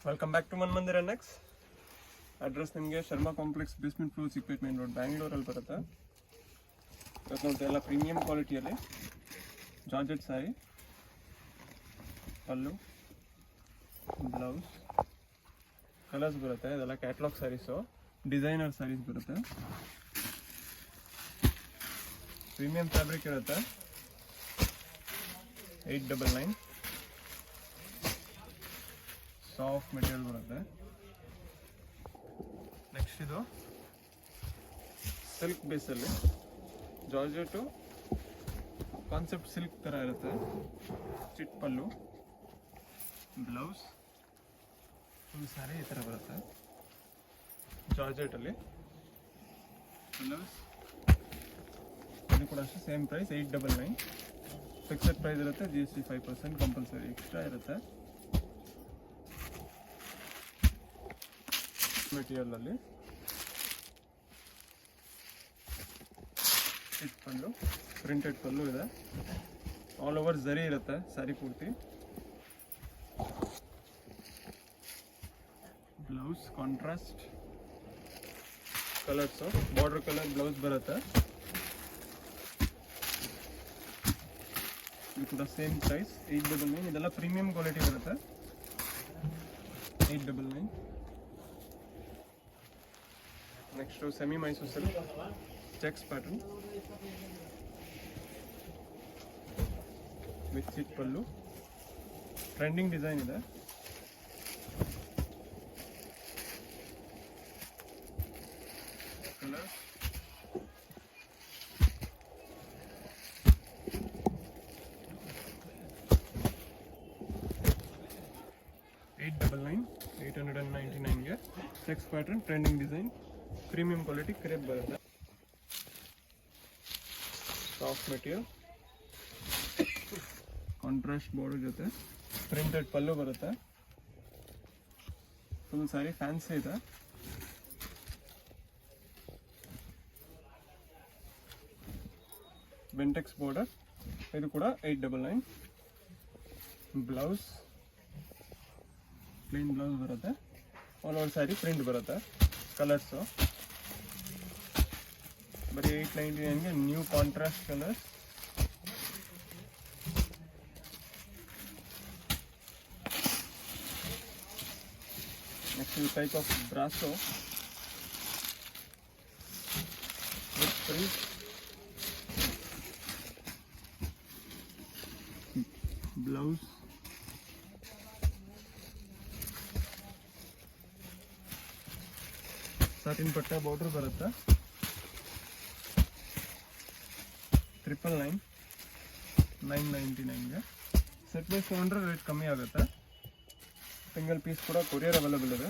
Welcome back to Manmandir next. Address ನಿಮಗೆ Sharma complex basement floor Chikkapete main road ಬ್ಯಾಂಗ್ಳೂರಲ್ಲಿ ಬರುತ್ತೆ. ಇವತ್ತು ನೋಡ್ತಾ ಎಲ್ಲ ಪ್ರೀಮಿಯಂ ಕ್ವಾಲಿಟಿಯಲ್ಲಿ georgette sari, pallu, blouse, colours ಬರುತ್ತೆ. ಇದೆಲ್ಲ ಕ್ಯಾಟ್ಲಾಗ್ ಸ್ಯಾರೀಸು, ಡಿಸೈನರ್ ಸ್ಯಾರೀಸ್ ಬರುತ್ತೆ. ಪ್ರೀಮಿಯಂ ಫ್ಯಾಬ್ರಿಕ್ ಇರುತ್ತೆ. 899 ಸಾಫ್ಟ್ ಮೆಟೀರಿಯಲ್ ಬರುತ್ತೆ. ನೆಕ್ಸ್ಟ್ ಇದು ಸಿಲ್ಕ್ ಬೇಸಲ್ಲಿ ಜಾರ್ಜೆಟು ಕಾನ್ಸೆಪ್ಟ್ ಸಿಲ್ಕ್ ಥರ ಇರುತ್ತೆ. ಚಿಟ್ ಪಲ್ಲು, ಬ್ಲೌಸ್, ಫುಲ್ ಸ್ಯಾರಿ ಈ ಥರ ಬರುತ್ತೆ. ಜಾರ್ಜೆಟಲ್ಲಿ ಬ್ಲೌಸ್ ಇದು ಕೂಡ ಅಷ್ಟೇ ಸೇಮ್ ಪ್ರೈಸ್ 899. ಫಿಕ್ಸೆಡ್ ಪ್ರೈಸ್ ಇರುತ್ತೆ. GST 5% ಕಂಪಲ್ಸರಿ ಎಕ್ಸ್ಟ್ರಾ ಇರುತ್ತೆ. ಮೆಟೀರಿಯಲಲ್ಲಿ ಚಿಟ್ ಪಲ್ಲು, ಪ್ರಿಂಟೆಡ್ ಪಲ್ಲು ಇದೆ. ಆಲ್ ಓವರ್ ಝರಿ ಇರುತ್ತೆ ಸ್ಯಾರಿ ಪೂರ್ತಿ. Blouse contrast colours, border colour blouse ಬರುತ್ತೆ. ಇದು ಕೂಡ ಸೇಮ್ ಪ್ರೈಸ್ 899. ಇದೆಲ್ಲ ಪ್ರೀಮಿಯಂ ಕ್ವಾಲಿಟಿ ಬರುತ್ತೆ. 899. Next semi Mysore silk checks pattern with ಚಿಟ್ ಪಲ್ಲು, ಟ್ರೆಂಡಿಂಗ್ ಡಿಸೈನ್ ಇದೆ. Colour $899 checks pattern, trending design, premium quality crepe ಬರುತ್ತೆ. ಸಾಫ್ಟ್ ಮೆಟೀರಿಯಲ್, ಕಾಂಟ್ರಾಸ್ಟ್ ಬಾರ್ಡರ್ ಜೊತೆ ಪ್ರಿಂಟೆಡ್ ಪಲ್ಲು ಬರುತ್ತೆ. ಫುಲ್ ಸ್ಯಾರಿ ಫ್ಯಾನ್ಸಿ ಇದೆ. Bentex border. ಇದು ಕೂಡ 899. ಬ್ಲೌಸ್ ಪ್ಲೇನ್ ಬ್ಲೌಸ್ ಬರುತ್ತೆ. ಆಲ್ ಓವರ್ ಸ್ಯಾರಿ ಪ್ರಿಂಟ್ ಬರುತ್ತೆ. ಕಲರ್ಸು ಬರೀ 899ಗೆ new contrast colours. Next type of brasso with print, blouse, satin ಪಟ್ಟ ಬಾರ್ಡರ್ ಬರುತ್ತೆ. 999, 999ಗೆ ಸೆಟ್ ವೈಸ್ ತೊಗೊಂಡ್ರೆ ರೇಟ್ ಕಮ್ಮಿ ಆಗುತ್ತೆ. ಸಿಂಗಲ್ ಪೀಸ್ ಕೂಡ ಕೊರಿಯರ್ ಅವೈಲೇಬಲ್ ಇದೆ.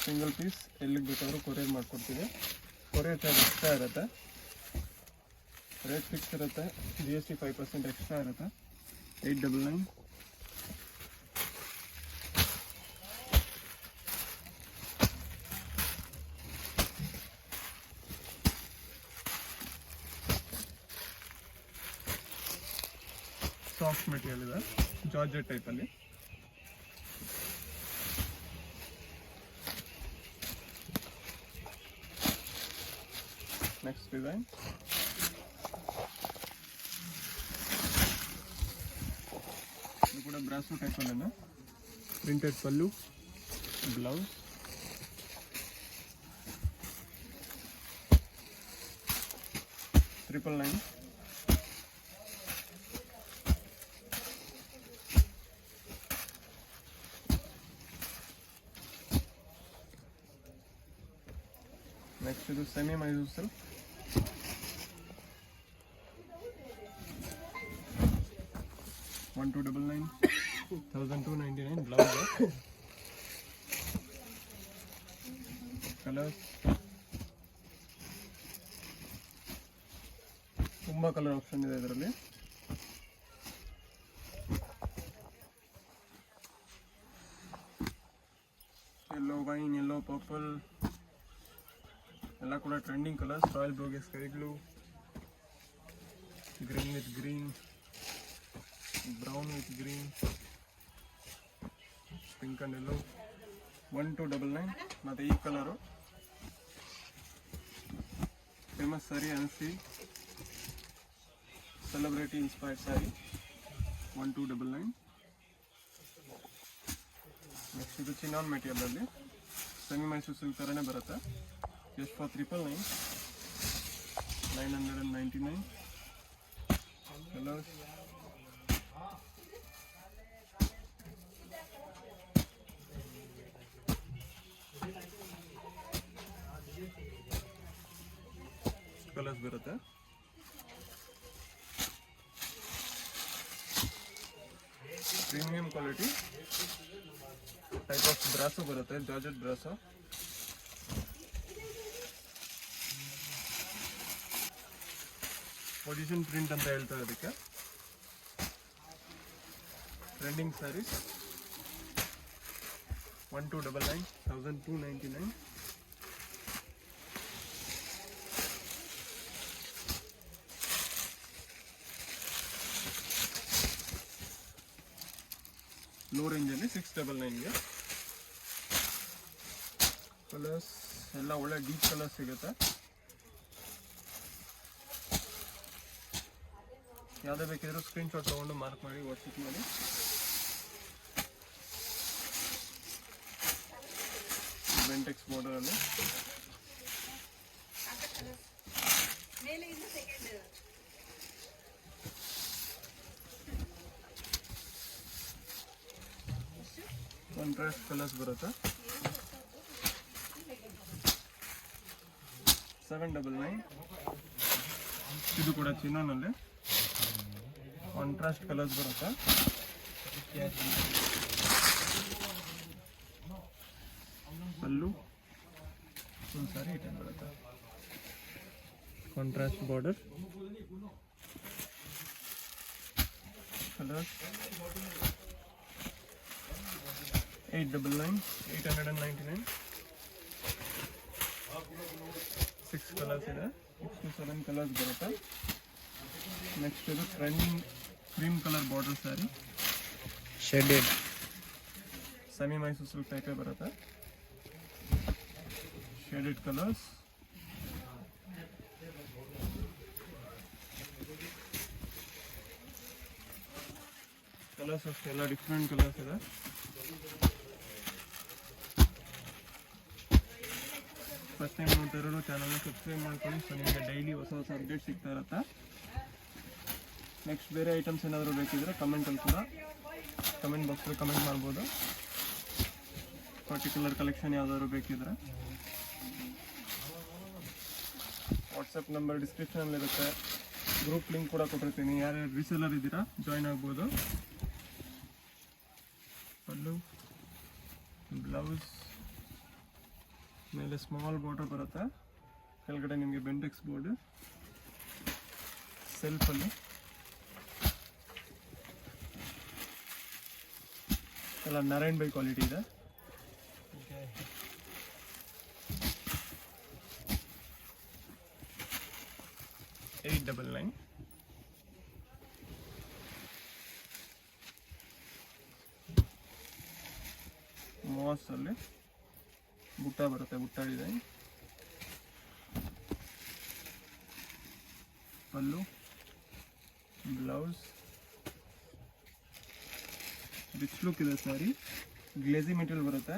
ಸಿಂಗಲ್ ಪೀಸ್ ಎಲ್ಲಿಗೆ ಬೇಕಾದರೂ ಕೊರಿಯರ್ ಮಾಡಿಕೊಡ್ತೀವಿ. ಕೊರಿಯರ್ ಚಾರ್ಜ್ ಎಕ್ಸ್ಟ್ರಾ ಇರುತ್ತೆ. ರೇಟ್ ಫಿಕ್ಸ್ ಇರುತ್ತೆ. GST 5% ಎಕ್ಸ್ಟ್ರಾ ಇರುತ್ತೆ. 899. ಸಾಫ್ಟ್ ಮೆಟೀರಿಯಲ್ ಇದೆ, ಜಾರ್ಜೆಟ್ ಟೈಪಲ್ಲಿ. ನೆಕ್ಸ್ಟ್ ಡಿಸೈನ್ ಇದು ಕೂಡ ಬ್ರಾಸೋ ಟೈಪಲ್ಲಿ, ಪ್ರಿಂಟೆಡ್ ಪಲ್ಲು, ಬ್ಲೌಸ್, $999. ನೆಕ್ಸ್ಟ್ ಇದು semi Mysore silk, $1299, blouse. Colours ತುಂಬ ಕಲರ್ ಆಪ್ಷನ್ ಇದೆ ಇದರಲ್ಲಿ. ಯೆಲ್ಲೋ ವೈನ್, ಯೆಲ್ಲೋ ಪರ್ಪಲ್ ಎಲ್ಲ ಕೂಡ ಟ್ರೆಂಡಿಂಗ್ ಕಲರ್ಸ್. ರಾಯಲ್ ಬ್ಲೂಗೆ sky blue, green with green, brown with green, pink and yellow 1299. ಮತ್ತು ಈ ಕಲರು ಫೇಮಸ್ ಸ್ಯಾರಿ ಅನ್ಸಿ ಸೆಲೆಬ್ರಿಟಿ ಇನ್ಸ್ಪೈರ್ಡ್ ಸ್ಯಾರಿ 1299. ನೆಕ್ಸ್ಟ್ ಇದು ಚಿನಾನ್ ಮೆಟೀರಿಯಲಲ್ಲಿ ಸೆಮಿ ಮೈಸೂರು ಸಿಲ್ಕ್ ಥರನೇ ಬರುತ್ತೆ. Just for 999. ಕಲರ್ಸ್ ಬರುತ್ತೆ. Premium quality type of brasso ಬರುತ್ತೆ, ಜಾರ್ಜೆಟ್ ಬ್ರಾಸೋ. ಪೊಸಿಷನ್ ಪ್ರಿಂಟ್ ಅಂತ ಹೇಳ್ತಾರೆ ಅದಕ್ಕೆ. ಟ್ರೆಂಡಿಂಗ್ ಸ್ಯಾರೀಸ್ 1299, 1299. ಲೋ ರೇಂಜಲ್ಲಿ 699ಗೆ. ಕಲರ್ಸ್ ಎಲ್ಲ ಒಳ್ಳೆ ಡೀಪ್ ಕಲರ್ಸ್ ಸಿಗುತ್ತೆ. ಯಾವುದೇ ಬೇಕಿದ್ರೂ ಸ್ಕ್ರೀನ್ಶಾಟ್ ತೊಗೊಂಡು ಮಾರ್ಕ್ ಮಾಡಿ ವಾಟ್ಸಪ್ ಮಾಡಿ. ಬೆಂಟೆಕ್ಸ್ ಬಾರ್ಡರಲ್ಲಿ ಕಾಂಟ್ರಾಸ್ಟ್ ಕಲರ್ಸ್ ಬರುತ್ತೆ. 799. ಇದು ಕೂಡ ಚಿನ್ನೋನಲ್ಲಿ ಕಾಂಟ್ರಾಸ್ಟ್ ಕಲರ್ಸ್ ಬರುತ್ತೆ. ಪಲ್ಲು ಒಂದು ಸಾರಿ ಈ ಟೈಮ್ ಬರುತ್ತೆ. Contrast border. ಕಲರ್ಸ್ 899. 6 ಕಲರ್ಸ್ ಇದೆ. 6 to 7 ಕಲರ್ಸ್ ಬರುತ್ತೆ. ನೆಕ್ಸ್ಟ್ ಇದು trending cream colour border sari, shaded semi Mysore silk ಟೈಪೇ ಬರುತ್ತೆ. Shaded colours. ಕಲರ್ಸ್ ಅಷ್ಟೇ ಎಲ್ಲ ಡಿಫ್ರೆಂಟ್ ಕಲರ್ಸ್ ಇದೆ. ಫಸ್ಟ್ ಟೈಮ್ ನೋಡ್ತಾ ಇರೋರು ಚಾನಲ್ನ ಸಬ್ಸ್ಕ್ರೈಬ್ ಮಾಡ್ಕೊಳ್ಳಿ. ಸೊ ನಿಮಗೆ ಡೈಲಿ ಹೊಸ ಅಪ್ಡೇಟ್ ಸಿಗ್ತಾ ಇರುತ್ತೆ. ನೆಕ್ಸ್ಟ್ ಬೇರೆ ಐಟಮ್ಸ್ ಏನಾದರೂ ಬೇಕಿದ್ರೆ ಕಮೆಂಟಲ್ಲಿ ಕೂಡ ಕಮೆಂಟ್ ಬಾಕ್ಸಲ್ಲಿ ಕಮೆಂಟ್ ಮಾಡ್ಬೋದು. ಪರ್ಟಿಕ್ಯುಲರ್ ಕಲೆಕ್ಷನ್ ಯಾವುದಾದ್ರು ಬೇಕಿದ್ರೆ ವಾಟ್ಸಪ್ ನಂಬರ್ ಡಿಸ್ಕ್ರಿಪ್ಷನಲ್ಲಿರುತ್ತೆ. ಗ್ರೂಪ್ ಲಿಂಕ್ ಕೂಡ ಕೊಟ್ಟಿರ್ತೀನಿ. ಯಾರ್ಯಾರು ರೀಸೆಲ್ಲರ್ ಇದ್ದೀರಾ ಜಾಯ್ನ್ ಆಗ್ಬೋದು. ಪಲ್ಲು, ಬ್ಲೌಸ್ ಮೇಲೆ ಸ್ಮಾಲ್ ಬಾರ್ಡರ್ ಬರುತ್ತೆ. ಕೆಳಗಡೆ ನಿಮಗೆ ಬೆಂಟೆಕ್ಸ್ ಬೋರ್ಡ್ ಸೆಲ್ಫಲ್ಲಿ ಎಲ್ಲ ನಾರಾಯಣ್ ಬೈ ಕ್ವಾಲಿಟಿ ಇದೆ. $899. ಮಾಸಲ್ಲಿ ಬುಟ್ಟ ಬರುತ್ತೆ, ಬುಟ್ಟ design. Pallu, blouse, rich look ಇದೆ ಸ್ಯಾರಿ. ಗ್ಲೇಸಿ ಮೆಟೀರಿಯಲ್ ಬರುತ್ತೆ.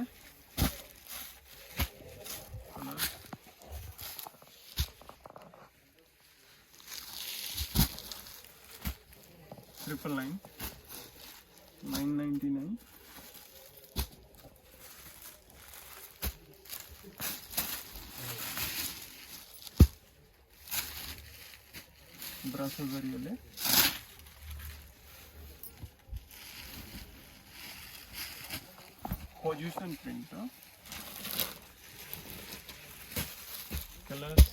999. ಬ್ರಾಸೋ ಜರಿಯಲ್ಲಿ position print. Colours.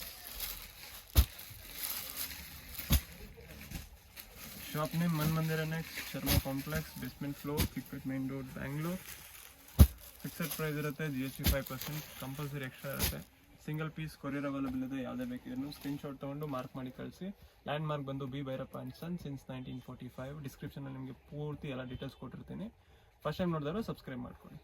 Shop name Man Mandir next, Sharma complex, basement floor, Chickpet main road, Bangalore. Fixed price ಇರುತ್ತೆ. GST 5%. ಕಂಪಲ್ಸರಿ ಎಕ್ಸ್ಟ್ರಾ ಇರುತ್ತೆ. ಸಿಂಗಲ್ ಪೀಸ್ ಕೊರಿಯರ್ ಅವೈಲೇಬಲ್ ಇದೆ. ಯಾವುದೇ ಬೇಕಿದ್ರು ಸ್ಕ್ರೀನ್ಶಾಟ್ ತೊಗೊಂಡು ಮಾರ್ಕ್ ಮಾಡಿ ಕಳಿಸಿ. ಲ್ಯಾಂಡ್ ಮಾರ್ಕ್ ಬಂದು B Bhairappa and son since 1945. ಡಿಸ್ಕ್ರಿಪ್ಷನಲ್ಲಿ ನಿಮಗೆ ಪೂರ್ತಿ ಎಲ್ಲ ಡೀಟೇಲ್ಸ್ ಕೊಟ್ಟಿರ್ತೀನಿ. ಫಸ್ಟ್ ಟೈಮ್ ನೋಡಿದ್ರೆ ಸಬ್ಸ್ಕ್ರೈಬ್ ಮಾಡ್ಕೊಳ್ಳಿ.